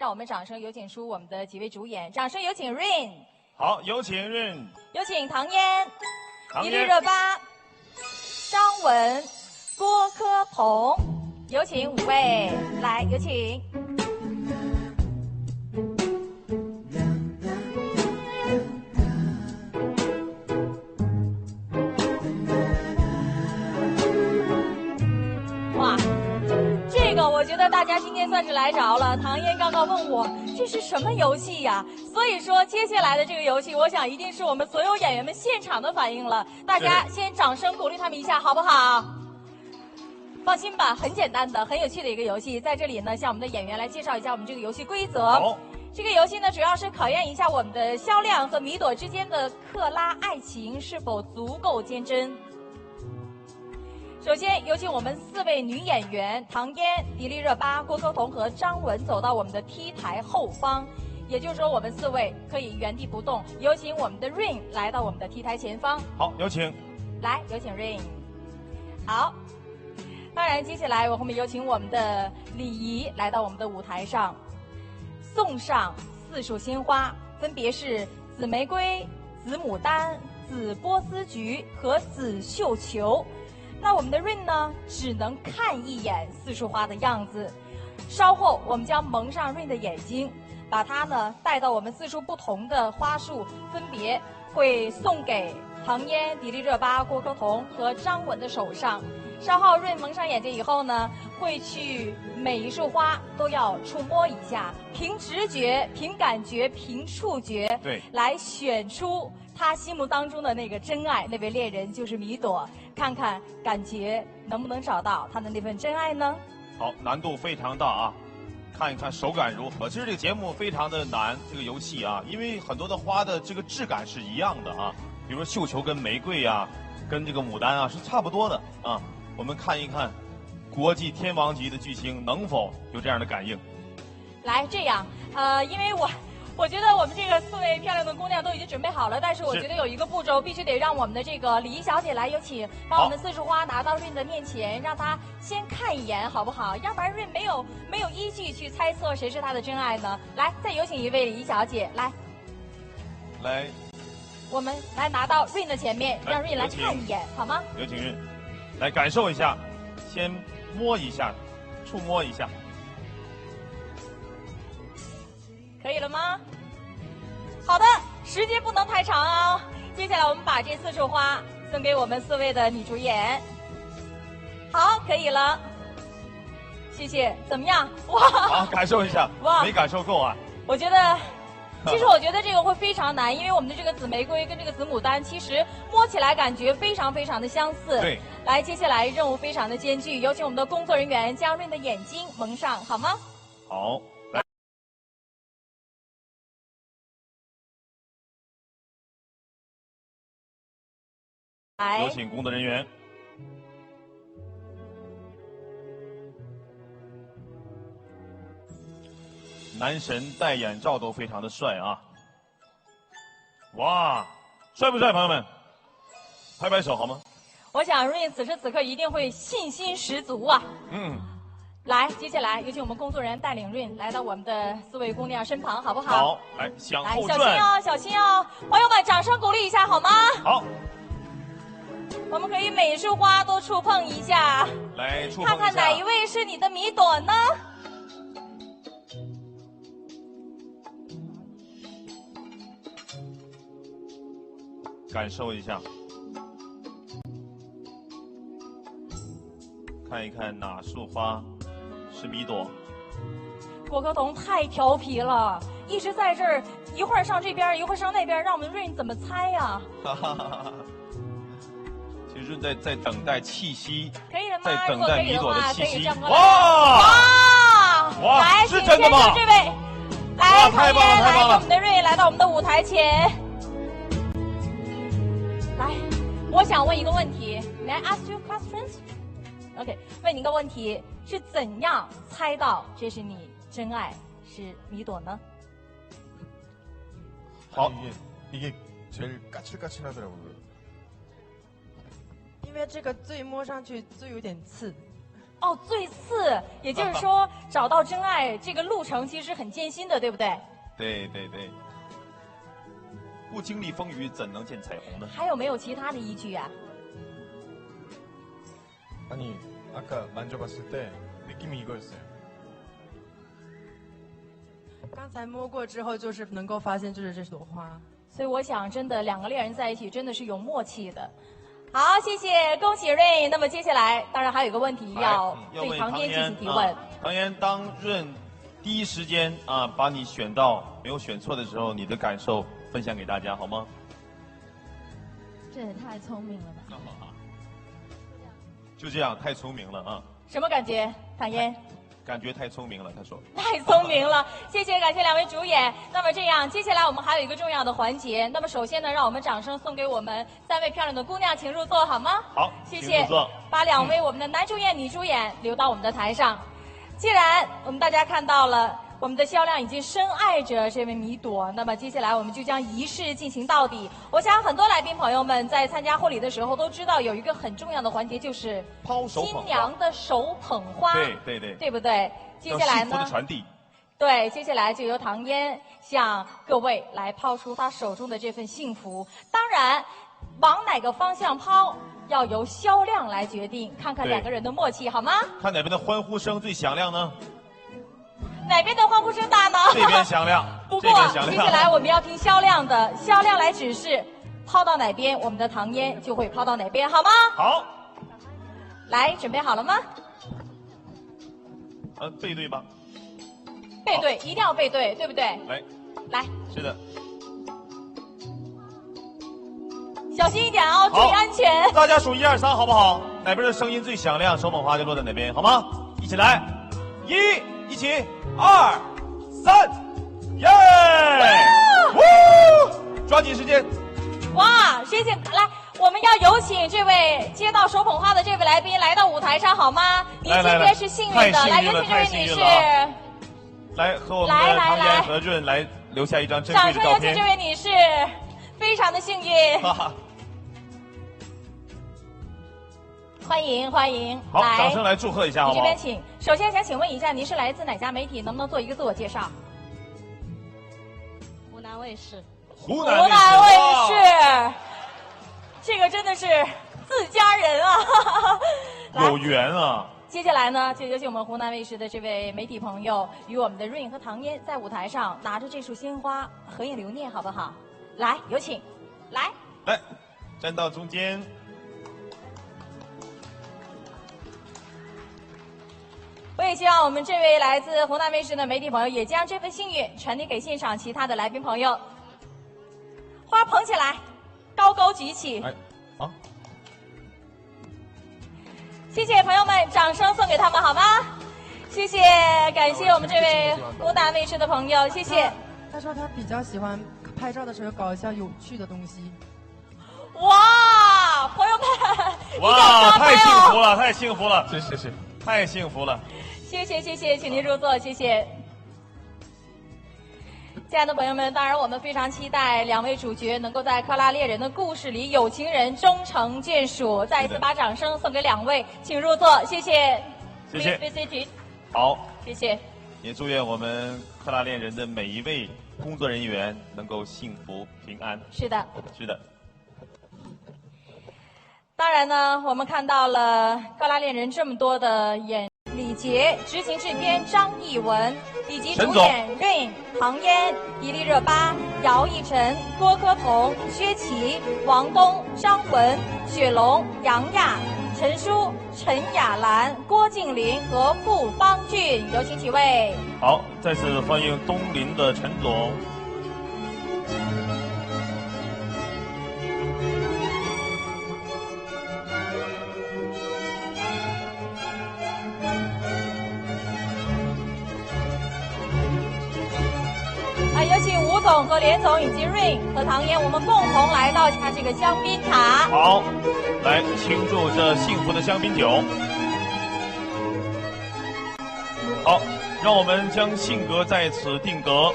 让我们掌声有请出我们的几位主演，掌声有请 Rain。好，有请 Rain。有请唐嫣、迪丽热巴、张文、郭柯彤，有请5位，来，有请。哇，这个我觉得大家今天算是来着了。唐嫣刚刚问我这是什么游戏呀？所以说接下来的这个游戏，我想一定是我们所有演员们现场的反应了。大家先掌声鼓励他们一下，好不好？放心吧，很简单的，很有趣的一个游戏。在这里呢，向我们的演员来介绍一下我们这个游戏规则。好，这个游戏呢，主要是考验一下我们的销量和米朵之间的克拉爱情是否足够坚贞。首先，有请我们4位女演员唐嫣、迪丽热巴、郭柯彤和张文走到我们的 T 台后方，也就是说，我们4位可以原地不动。有请我们的 Rain 来到我们的 T 台前方。好，有请。来，有请 Rain。好，当然，接下来我们有请我们的李怡来到我们的舞台上，送上4束鲜花，分别是紫玫瑰、紫牡丹、紫波斯菊和紫绣球。那我们的 Rain 呢，只能看一眼4束花的样子。稍后我们将蒙上 Rain 的眼睛，把它呢带到我们4束不同的花束，分别会送给唐嫣、迪丽热巴、郭柯彤和张文的手上。稍后 Rain 蒙上眼睛以后呢，会去每一束花都要触摸一下，凭直觉、凭感觉、凭触觉，对，来选出他心目当中的那个真爱，那位恋人就是米朵。看看感觉能不能找到他的那份真爱呢？好，难度非常大啊，看一看手感如何。其实这个节目非常的难，这个游戏啊，因为很多的花的这个质感是一样的啊，比如说绣球跟玫瑰啊，跟这个牡丹啊是差不多的啊。我们看一看国际天王级的巨星能否有这样的感应。来，这样，因为我觉得我们这个4位漂亮的姑娘都已经准备好了，但是我觉得有一个步骤必须得让我们的这个李怡小姐来，有请把我们4束花拿到 Rain 的面前，让她先看一眼，好不好？要不然 Rain 没有依据去猜测谁是她的真爱呢。来，再有请一位李怡小姐来，我们来拿到 Rain 的前面，让 Rain 来看一眼，好吗？有请 Rain， 来感受一下，先摸一下，触摸一下。可以了吗？好的，时间不能太长啊。接下来我们把这4束花送给我们4位的女主演。好，可以了，谢谢。怎么样？哇！好，感受一下。哇，没感受够啊。我觉得，其实我觉得这个会非常难，因为我们的这个紫玫瑰跟这个紫牡丹，其实摸起来感觉非常非常的相似。对。来，接下来任务非常的艰巨，有请我们的工作人员将 Rain 的眼睛蒙上，好吗？好。有请工作人员。男神戴眼罩都非常的帅啊！哇，帅不帅，朋友们？拍拍手好吗？我想 Rain 此时此刻一定会信心十足啊！来，接下来有请我们工作人员带领 Rain 来到我们的4位姑娘身旁，好不好？好，来向后转。小心哦，小心哦！朋友们，掌声鼓励一下好吗？好。我们可以每束花都触碰一下，来触碰一下，看看哪一位是你的米朵呢？感受一下，看一看哪束花是米朵。郭柯彤太调皮了，一直在这儿，一会儿上这边，一会儿上那边，让我们 Rain 怎么猜呀？其实在等待气息，可以了吗？在等待米朵的气息。哇！来，是真的吗？这位，来，太棒了，太棒了！我们的 Rain 来到我们的舞台前。来，我想问一个问题 ，May I ask you questions？ OK， 问你一个问题，是怎样猜到这是你真爱是米朵呢？好， 이게 제일 까칠까칠하더라고요. 因为这个最摸上去最有点刺。哦，最次，也就是说找到真爱这个路程其实很艰辛的，对不对？对对对。不经历风雨，怎能见彩虹呢？还有没有其他的依据啊？ 아니 아까 만져봤을 때 느낌이 이거였어요. 刚才摸过之后，就是能够发现就是这朵花。所以我想，真的两个恋人在一起真的是有默契的。好，谢谢，恭喜 Rain。那么接下来，当然还有一个问题要对唐嫣进行提问。唐嫣，当润第一时间把你选到没有选错的时候，你的感受分享给大家好吗？这也太聪明了吧！就这样，太聪明了啊！什么感觉，唐嫣？感觉太聪明了，他说。太聪明了，谢谢，感谢两位主演。那么这样，接下来我们还有一个重要的环节。那么首先呢，让我们掌声送给我们3位漂亮的姑娘，请入座好吗？好，谢谢。入座。把2位我们的男主演、女主演留到我们的台上。既然我们大家看到了。 我们的肖亮已经深爱着这位米朵，那么接下来我们就将仪式进行到底。我想很多来宾朋友们在参加婚礼的时候都知道，有一个很重要的环节就是抛手捧花，新娘的手捧花，对对对，对不对？接下来呢？幸福的传递。对，接下来就由唐嫣向各位来抛出她手中的这份幸福。当然，往哪个方向抛，要由肖亮来决定。看看2个人的默契，好吗？看哪边的欢呼声最响亮呢？ 哪边的欢呼声大呢？这边响亮。不过接下来我们要听肖亮的，肖亮来指示，抛到哪边，我们的唐嫣就会抛到哪边，好吗？好。来，准备好了吗？背对吧？背对，一定要背对，对不对？来。是的。小心一点哦，注意安全。大家数1、2、3，好不好？哪边的声音最响亮，手捧花就落在哪边，好吗？一起来，1，一起。 2、3，耶！抓紧时间！哇，谢谢！来，我们要有请这位接到手捧花的这位来宾来到舞台上，好吗？您今天是幸运的，来，有请这位女士。来和我们的唐嫣和润来留下一张珍贵的照片。掌声有请这位女士，非常的幸运。欢迎欢迎，好，掌声来祝贺一下，好不好？这边请。首先想请问一下，您是来自哪家媒体？能不能做一个自我介绍？湖南卫视。湖南卫视，这个真的是自家人啊，有缘啊！接下来呢，就有请我们湖南卫视的这位媒体朋友与我们的 Rain 和唐嫣在舞台上拿着这束鲜花合影留念，好不好？来，有请，来，站到中间。 我也希望我们这位来自湖南卫视的媒体朋友也将这份幸运传递给现场其他的来宾朋友。花捧起来，高高举起。谢谢朋友们，掌声送给他们好吗？谢谢，感谢我们这位湖南卫视的朋友，谢谢。他说他比较喜欢拍照的时候搞一下有趣的东西。哇，朋友们，哇，太幸福了，太幸福了，是，太幸福了。 谢谢，请您入座，谢谢。亲爱的朋友们，当然我们非常期待2位主角能够在《克拉猎人》的故事里有情人终成眷属。再一次把掌声送给2位，请入座，谢谢。谢谢。VCG。好，谢谢。也祝愿我们《克拉猎人》的每一位工作人员能够幸福平安。是的，是的。 当然呢，我们看到了《克拉猎人》这么多的李杰、执行制片张艺文以及主演 Rain、唐嫣、迪丽热巴、姚逸晨、郭柯彤、薛琪、王东、张文、雪龙、杨亚、陈舒、陈雅兰、郭敬明和傅方俊，有请几位。好，再次欢迎东林的陈总。 有请吴总和连总以及 Rain 和唐嫣，我们共同来到下这个香槟塔。好，来庆祝这幸福的香槟酒。好，让我们将性格在此定格，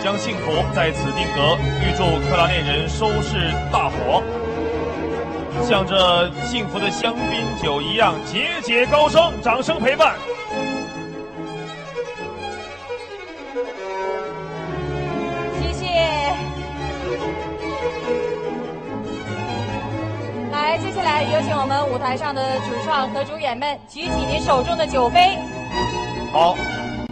将幸福在此定格。预祝克拉恋人收视大火。像这幸福的香槟酒一样节节高升，掌声陪伴。谢谢。来，接下来有请我们舞台上的主创和主演们举起您手中的酒杯。好，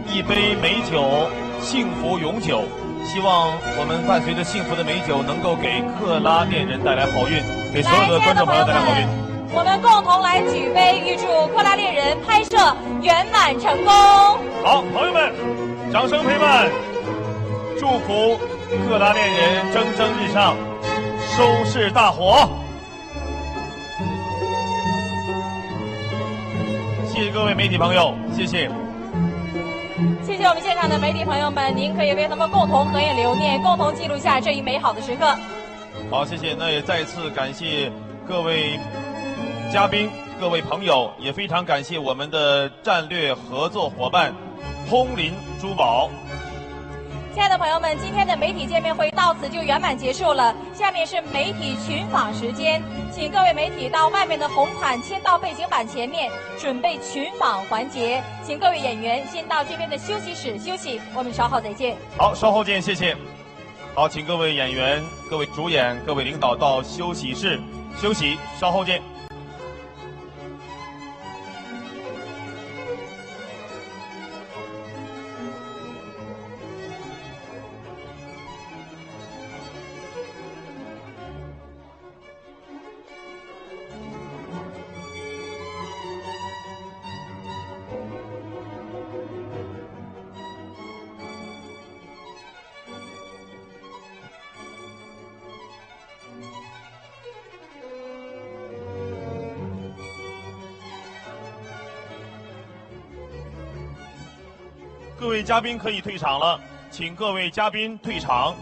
一杯美酒，幸福永久。希望我们伴随着幸福的美酒，能够给克拉恋人带来好运，给所有的观众朋友带来好运。我们共同来举杯，预祝克拉恋人拍摄圆满成功。好，朋友们，掌声陪伴，祝福克拉恋人蒸蒸日上，收视大火。谢谢各位媒体朋友，谢谢。谢谢我们现场的媒体朋友们，您可以为他们共同合影留念，共同记录下这一美好的时刻。好，谢谢。那也再次感谢各位嘉宾、各位朋友，也非常感谢我们的战略合作伙伴通林珠宝。亲爱的朋友们，今天的媒体见面会到此就圆满结束了。下面是媒体群访时间，请各位媒体到外面的红毯迁到背景板前面，准备群访环节。请各位演员先到这边的休息室休息，我们稍后再见。好，稍后见，谢谢。好，请各位演员、各位主演、各位领导到休息室休息，稍后见。各位嘉宾可以退场了，请各位嘉宾退场。